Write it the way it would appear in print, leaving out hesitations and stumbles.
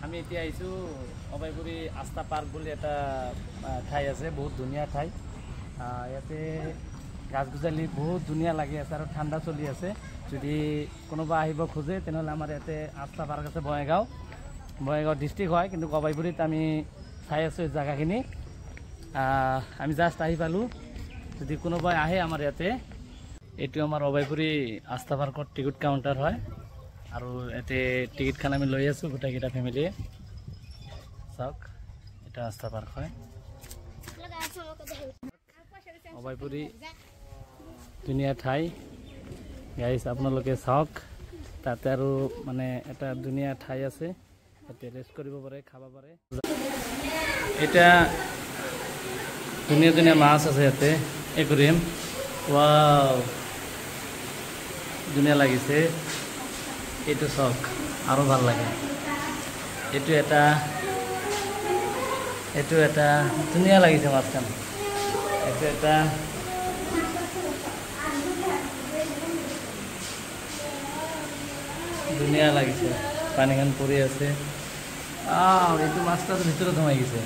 আমি এতিয়া আহিছোঁ অভয়পুৰী আস্থা পাৰ্ক বুলি এটা ঠাই আছে, বহুত ধুনীয়া ঠাই। ইয়াতে গাছ গছালি বহুত ধুনীয়া লাগি আছে আৰু ঠাণ্ডা চলি আছে। যদি কোনোবা আহিব খোজে তেনেহ'লে আমাৰ ইয়াতে আস্থা পাৰ্ক আছে, বঙাইগাঁও ডিষ্ট্ৰিক্ট হয়, কিন্তু অভয়পুৰীত আমি চাই আছোঁ এই জেগাখিনি। আমি জাষ্ট আহি পালোঁ। যদি কোনোবাই আহে আমাৰ ইয়াতে, এইটো আমাৰ অভয়পুৰী আস্থা পাৰ্কৰ টিকট কাউণ্টাৰ হয় আৰু ইয়াতে টিকটখন আমি লৈ আছোঁ গোটেইকেইটা ফেমিলিয়ে। চাওক, এটা আস্থা পাৰ্ক হয় অভয়পুৰী, ধুনীয়া ঠাই গাইজ, আপোনালোকে চাওক। তাতে আৰু মানে এটা ধুনীয়া ঠাই আছে, তাতে ৰেষ্ট কৰিব পাৰে, খাব পাৰে। এটা ধুনীয়া ধুনীয়া মাছ আছে ইয়াতে, একুৰিয়াম। ৱাও, ধুনীয়া লাগিছে। এইটো চাওক, আৰু ভাল লাগে। এইটো এটা ধুনীয়া লাগিছে মাছখন। এইটো এটা ধুনীয়া লাগিছে, পানীখন পৰি আছে। এইটো মাছটা ভিতৰত সোমাই গৈছে।